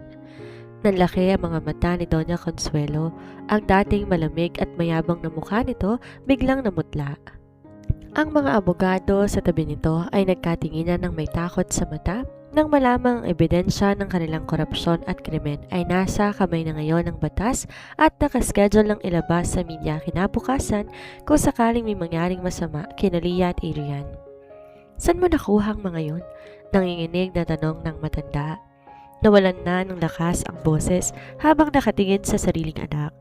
Nanlaki ang mga mata ni Doña Consuelo. Ang dating malamig at mayabang na mukha nito biglang namutla. Ang mga abogado sa tabi nito ay nagkatinginan ng may takot sa mata nang malamang ang ebidensya ng kanilang korupsyon at krimen ay nasa kamay na ngayon ng batas at nakaschedule ng ilabas sa media kinabukasan kung sakaling may mangyaring masama kina Leah at Adrian. Saan mo nakuha ang mga yon? Nanginginig na tanong ng matanda. Nawalan na ng lakas ang boses habang nakatingin sa sariling anak.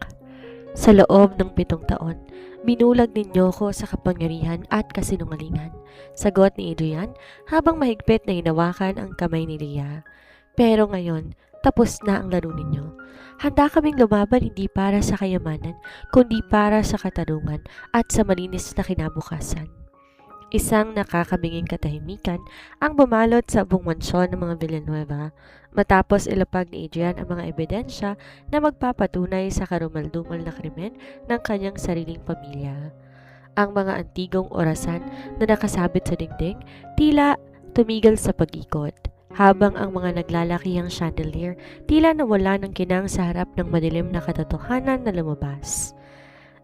Sa loob ng 7 taon, binulag ninyo ko sa kapangyarihan at kasinungalingan, sagot ni Adrian habang mahigpit na hinawakan ang kamay ni Leah. Pero ngayon, tapos na ang laro ninyo. Handa kaming lumaban hindi para sa kayamanan, kundi para sa katarungan at sa malinis na kinabukasan. Isang nakakabinging katahimikan ang bumalot sa buong mansyon ng mga Villanueva matapos ilapag ni Adrian ang mga ebidensya na magpapatunay sa karumaldumal na krimen ng kanyang sariling pamilya. Ang mga antigong orasan na nakasabit sa dingding tila tumigil sa pag-ikot, habang ang mga naglalakihang chandelier tila nawala ng kinang sa harap ng madilim na katotohanan na lumabas.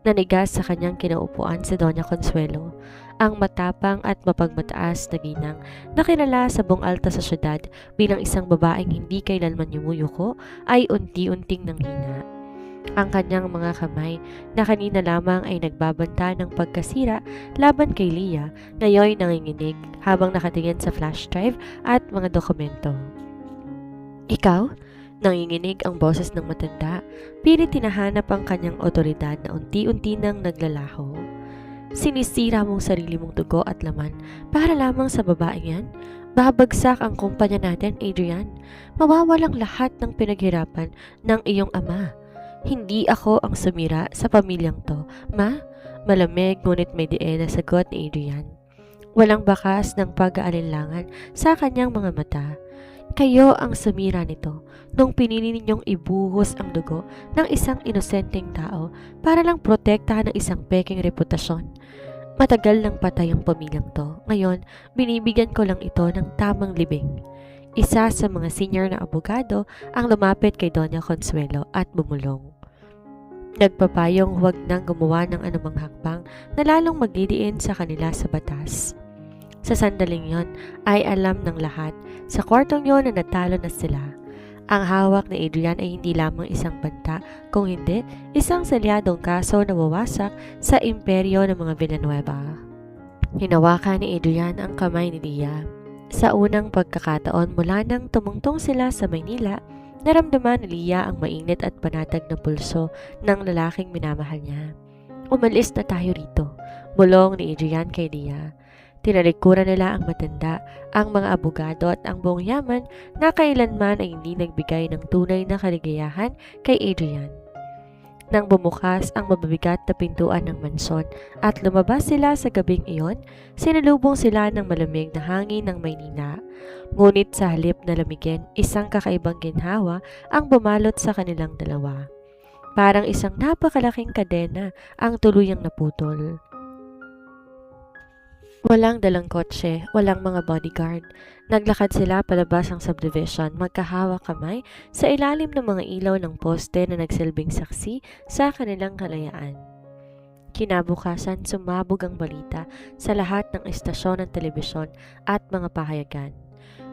Nanigas sa kanyang kinaupuan si Doña Consuelo, ang matapang at mapagmataas na ginang na kilala sa buong alta sa syudad bilang isang babaeng hindi kailanman yumuyuko ay unti-unting nanghina. Ang kanyang mga kamay na kanina lamang ay nagbabanta ng pagkasira laban kay Leah, ngayon nanginginig habang nakatingin sa flash drive at mga dokumento. Ikaw? Nanginginig ang boses ng matanda, pilit tinahanap ang kanyang otoridad na unti-unti nang naglalaho. Sinisira mong sarili mong dugo at laman para lamang sa babaeng yan? Babagsak ang kumpanya natin, Adrian. Mawawalang lahat ng pinaghirapan ng iyong ama. Hindi ako ang sumira sa pamilyang to, ma? Malamig ngunit may diin na sagot ni Adrian. Walang bakas ng pag-aalinlangan sa kanyang mga mata. Kayo ang sumira nito nung pinili ninyong ibuhos ang dugo ng isang inosenteng tao para lang protektahan ng isang peking reputasyon. Matagal nang patay ang pamilyang to. Ngayon, binibigyan ko lang ito ng tamang libing. Isa sa mga senior na abogado ang lumapit kay Doña Consuelo at bumulong. Nagpapayong huwag nang gumawa ng anumang hakbang na lalong magdidiin sa kanila sa batas. Sa sandaling yon ay alam ng lahat sa kwartong yon na natalo na sila. Ang hawak ni Adrian ay hindi lamang isang banta, kung hindi, isang salyadong kaso na wawasak sa imperyo ng mga Villanueva. Hinawakan ni Adrian ang kamay ni Leah. Sa unang pagkakataon mula nang tumungtong sila sa Maynila, naramdaman ni Leah ang mainit at panatag na pulso ng lalaking minamahal niya. Umalis na tayo rito, bulong ni Adrian kay Leah. Tinalikuran nila ang matanda, ang mga abogado at ang buong yaman na kailanman ay hindi nagbigay ng tunay na kaligayahan kay Adrian. Nang bumukas ang mabibigat na pintuan ng mansyon at lumabas sila sa gabing iyon, sinalubong sila ng malamig na hangin ng Maynila. Ngunit sa halip na lamigin, isang kakaibang ginhawa ang bumalot sa kanilang dalawa. Parang isang napakalaking kadena ang tuluyang naputol. Walang dalang kotse, walang mga bodyguard. Naglakad sila palabas ng subdivision, magkahawak kamay sa ilalim ng mga ilaw ng poste na nagsilbing saksi sa kanilang kalayaan. Kinabukasan, sumabog ang balita sa lahat ng istasyon ng telebisyon at mga pahayagan.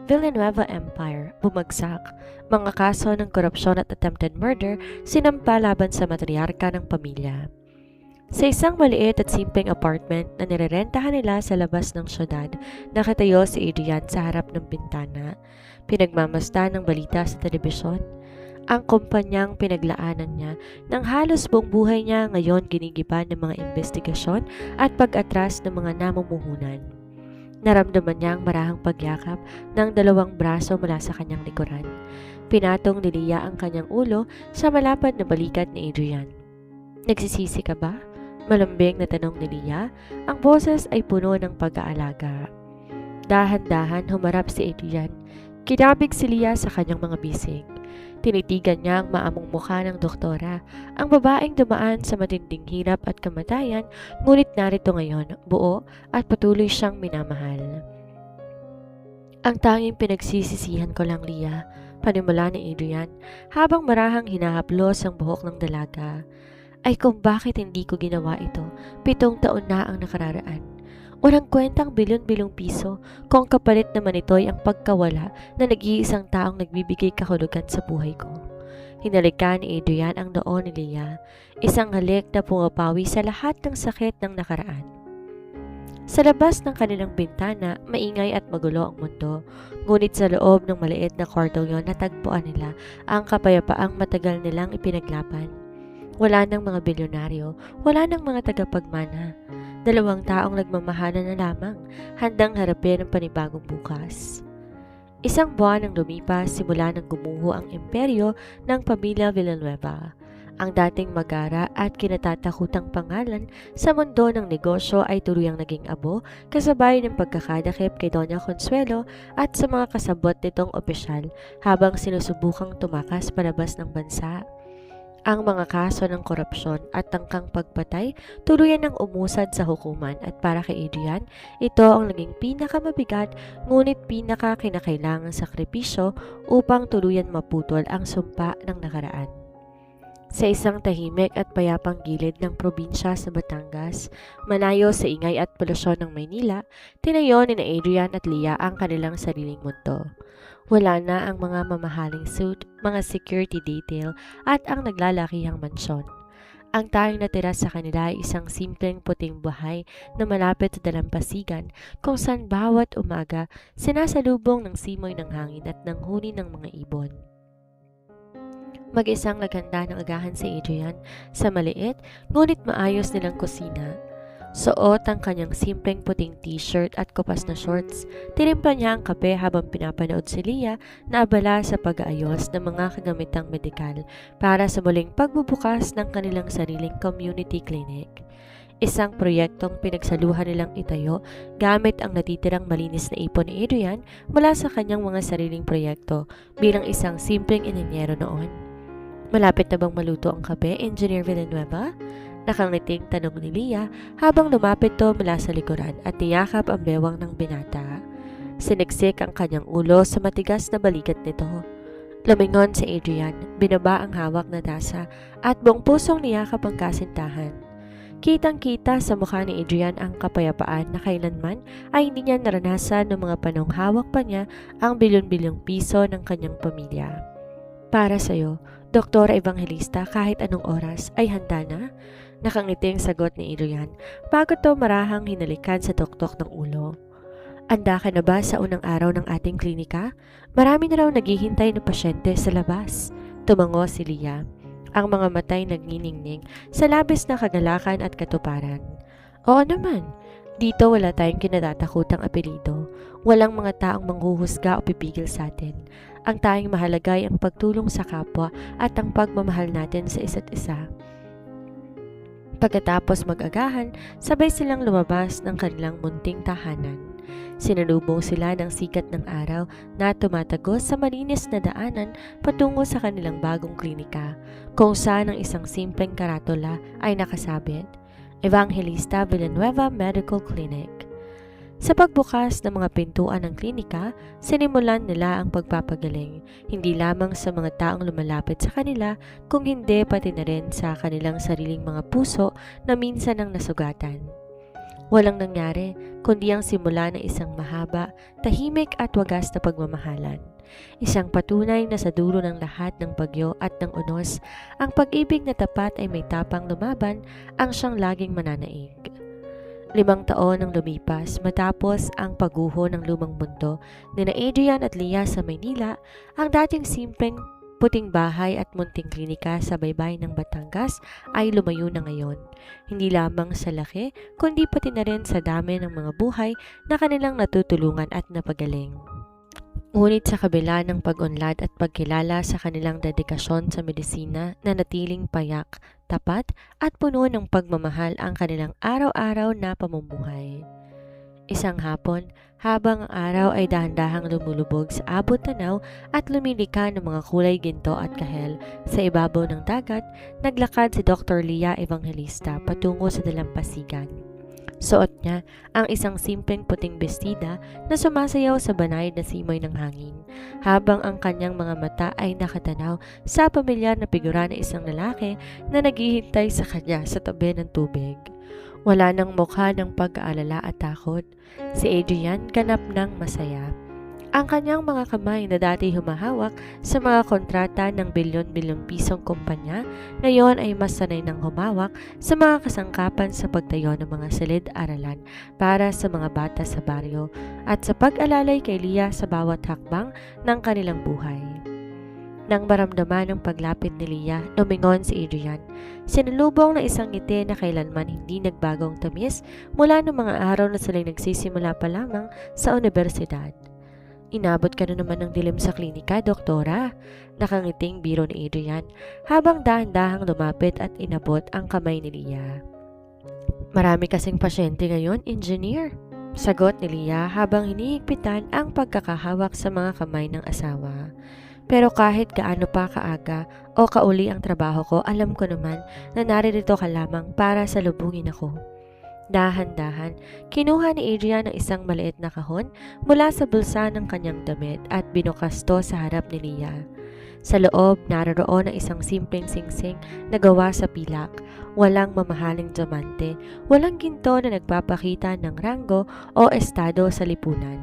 Villanueva Empire, bumagsak. Mga kaso ng korupsyon at attempted murder, sinampa laban sa matriarka ng pamilya. Sa isang maliit at simpleng apartment na nirerentahan nila sa labas ng syudad, nakatayo si Adrian sa harap ng bintana. Pinagmamasdan ng balita sa telebisyon. Ang kumpanyang pinaglaanan niya ng halos buong buhay niya ngayon ginigiban ng mga investigasyon at pag-atras ng mga namumuhunan. Naramdaman niya ang marahang pagyakap ng dalawang braso mula sa kanyang likuran. Pinatong ni Leah ang kanyang ulo sa malapad na balikat ni Adrian. Nagsisisi ka ba? Malambing na tanong ni Leah, ang boses ay puno ng pag-aalaga. Dahan-dahan humarap si Adrian. Kinabig si Leah sa kanyang mga bisig. Tinitigan niya ang maamong mukha ng doktora, ang babaeng dumaan sa matinding hirap at kamatayan, ngunit narito ngayon, buo at patuloy siyang minamahal. Ang tanging pinagsisisihan ko lang, Leah, panimula ni Adrian, habang marahang hinahaplos ang buhok ng dalaga. Ay kung bakit hindi ko ginawa ito, 7 taon na ang nakararaan. Walang kwentang bilyon-bilyong piso kung kapalit naman ito'y ang pagkawala na nag-iisang taong nagbibigay kahulugan sa buhay ko. Hinalikan ni Adrian ang noo ni Leah, isang halik na pumapawi sa lahat ng sakit ng nakaraan. Sa labas ng kanilang bintana, maingay at magulo ang mundo, ngunit sa loob ng maliit na kwartong yon natagpuan nila ang kapayapaang matagal nilang ipinaglaban. Wala nang mga bilyonaryo, wala nang mga tagapagmana. 2 taong nagmamahalan na lamang, handang harapin ang panibagong bukas. 1 buwan ang lumipas simula nang gumuho ang imperyo ng pamilya Villanueva. Ang dating magara at kinatatakutang pangalan sa mundo ng negosyo ay tuluyang naging abo kasabay ng pagkakadakip kay Doña Consuelo at sa mga kasabot nitong opisyal habang sinusubukang tumakas palabas ng bansa. Ang mga kaso ng korupsyon at tangkang pagpatay tuluyan ng umusad sa hukuman at para kay Adrian, ito ang naging pinakamabigat ngunit pinakakinakailangang sakripisyo upang tuluyan maputol ang sumpa ng nakaraan. Sa isang tahimik at payapang gilid ng probinsya sa Batangas, malayo sa ingay at polusyon ng Maynila, tinayo ni Adrian at Leah ang kanilang sariling mundo. Wala na ang mga mamahaling suit, mga security detail at ang naglalakihang mansyon. Ang tanging natira sa kanila ay isang simpleng puting bahay na malapit sa dalampasigan kung saan bawat umaga sinasalubong ng simoy ng hangin at ng huni ng mga ibon. Mag-isang naghanda ng agahan si Adrian sa maliit ngunit maayos nilang kusina. Suot ang kanyang simpleng puting t-shirt at kupas na shorts. Tinimpla niya ang kape habang pinapanood si Leah na abala sa pag-aayos ng mga kagamitang medikal para sa muling pagbubukas ng kanilang sariling community clinic. Isang proyektong pinagsaluhan nilang itayo gamit ang natitirang malinis na ipon ni Adrian mula sa kanyang mga sariling proyekto bilang isang simpleng inyero noon. Malapit na bang maluto ang kape, Engineer Villanueva? Nakangiting tanong ni Leah habang lumapit to mula sa likuran at niyakap ang bewang ng binata. Siniksik ang kanyang ulo sa matigas na balikat nito. Lumingon si Adrian, binaba ang hawak na tasa at buong pusong niyakap ang kasintahan. Kitang-kita sa mukha ni Adrian ang kapayapaan na kailanman ay hindi niya naranasan noong mga panong hawak pa niya ang bilyon-bilyong piso ng kanyang pamilya. Para sa'yo, Doktora Evangelista, kahit anong oras ay handa na? Nakangiting sagot ni Adrian bago to marahang hinalikan sa tuktok ng ulo. Anda ka na ba sa unang araw ng ating klinika? Marami na raw naghihintay na pasyente sa labas. Tumango si Leah, ang mga matay nagniningning sa labis na kagalakan at katuparan. Oo naman, Dito wala tayong kinatatakutang apelido. Walang mga taong manghuhusga o pipigil sa atin. Ang tanging mahalaga ay ang pagtulong sa kapwa at ang pagmamahal natin sa isa't isa. Pagkatapos mag-agahan, sabay silang lumabas ng kanilang munting tahanan. Sinalubong sila ng sikat ng araw na tumatagos sa malinis na daanan patungo sa kanilang bagong klinika, kung saan ang isang simpleng karatula ay nakasabit, Evangelista Villanueva Medical Clinic. Sa pagbukas ng mga pintuan ng klinika, sinimulan nila ang pagpapagaling, hindi lamang sa mga taong lumalapit sa kanila, kung hindi pati na rin sa kanilang sariling mga puso na minsan ang nasugatan. Walang nangyari, kundi ang simula ng isang mahaba, tahimik at wagas na pagmamahalan. Isang patunay na sa dulo ng lahat ng bagyo at ng unos, ang pag-ibig na tapat ay may tapang lumaban, ang siyang laging mananaig. 5 taon ang lumipas matapos ang pagguho ng lumang mundo ni Adrian at Leah sa Maynila, ang dating simpleng puting bahay at munting klinika sa baybay ng Batangas ay lumayo na ngayon. Hindi lamang sa laki, kundi pati na rin sa dami ng mga buhay na kanilang natutulungan at napagaling. Ngunit sa kabila ng pag-unlad at pagkilala sa kanilang dedikasyon sa medisina na natiling payak, tapat at puno ng pagmamahal ang kanilang araw-araw na pamumuhay. Isang hapon, habang ang araw ay dahan-dahang lumulubog sa abot tanaw at lumilika ng mga kulay ginto at kahel sa ibabaw ng dagat, naglakad si Dr. Leah Evangelista patungo sa dalampasigan. Suot niya ang isang simpleng puting bestida na sumasayaw sa banayad na simoy ng hangin, habang ang kanyang mga mata ay nakatanaw sa pamilyar na figura ng isang lalaki na naghihintay sa kanya sa tabi ng tubig. Wala nang mukha ng pag-aalala at takot. Si Adrian ganap ng masaya. Ang kanyang mga kamay na dati humahawak sa mga kontrata ng bilyon-bilyong pisong kumpanya, ngayon ay mas sanay ng humawak sa mga kasangkapan sa pagtayo ng mga silid-aralan para sa mga bata sa baryo at sa pag-alalay kay Leah sa bawat hakbang ng kanilang buhay. Nang maramdaman ng paglapit ni Leah, lumingon si Adrian. Sinalubong na isang ngiti na kailanman hindi nagbagong tamis mula ng mga araw na sila'y nagsisimula pa lamang sa universidad. Inabot ka na naman ng dilim sa klinika, doktora. Nakangiting biro ni Adrian habang dahan-dahang lumapit at inabot ang kamay ni Leah. Marami kasing pasyente ngayon, engineer. Sagot ni Leah habang hinihigpitan ang pagkakahawak sa mga kamay ng asawa. Pero kahit gaano pa kaaga o kauli ang trabaho ko, alam ko naman na naririto ka lamang para salubungin ako. Dahan-dahan, kinuha ni Adrian ang isang maliit na kahon mula sa bulsa ng kanyang damit at binukas to sa harap ni Leah. Sa loob, naroon ang isang simpleng singsing na gawa sa pilak, walang mamahaling diamante, walang ginto na nagpapakita ng ranggo o estado sa lipunan.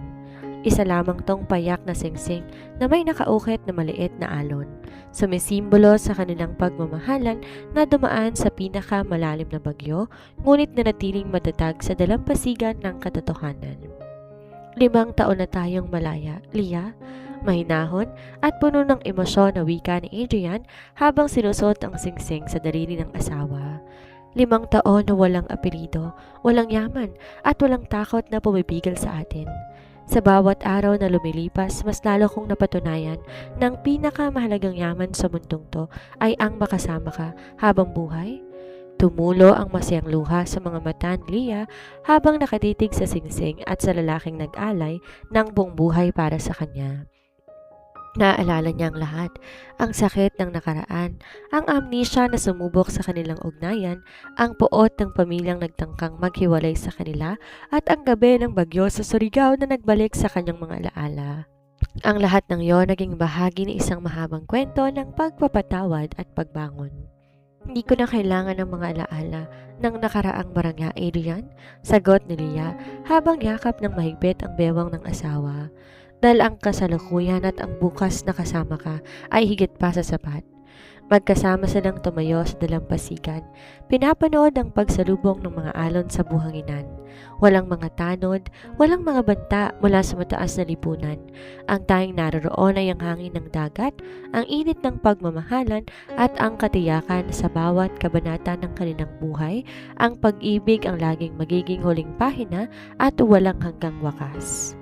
Isa lamang tong payak na singsing na may nakaukit na maliit na alon, sumisimbolo sa kanilang pagmamahalan na dumaan sa pinakamalalim na bagyo, ngunit nanatiling matatag sa dalampasigan ng katotohanan. 5 taon na tayong malaya, Leah, mahinahon at puno ng emosyon na wika ni Adrian habang sinusot ang singsing sa daliri ng asawa. 5 taon na walang apelido, walang yaman at walang takot na pumipigil sa atin. Sa bawat araw na lumilipas, mas lalo kong napatunayan na ang pinakamahalagang yaman sa mundong to ay ang makasama ka habang buhay. Tumulo ang masayang luha sa mga mata ni Leah habang nakatitig sa singsing at sa lalaking nag-alay ng buong buhay para sa kanya. Naalala niya ang lahat, ang sakit ng nakaraan, ang amnesia na sumubok sa kanilang ugnayan, ang puot ng pamilyang nagtangkang maghiwalay sa kanila, at ang gabi ng bagyo sa Surigao na nagbalik sa kanyang mga alaala. Ang lahat ng iyon naging bahagi ng isang mahabang kwento ng pagpapatawad at pagbangon. Hindi ko na kailangan ng mga alaala ng nakaraang barangya, Adrian, sagot ni Leah habang yakap ng mahigpit ang bewang ng asawa. Dahil ang kasalukuyan at ang bukas na kasama ka ay higit pa sa sapat. Magkasama silang tumayo sa dalampasigan. Pinapanood ang pagsalubong ng mga alon sa buhanginan. Walang mga tanod, walang mga banta mula sa mataas na lipunan. Ang tanging naroroon ay ang hangin ng dagat, ang init ng pagmamahalan at ang katiyakan sa bawat kabanata ng kanilang buhay. Ang pag-ibig ang laging magiging huling pahina at walang hanggang wakas.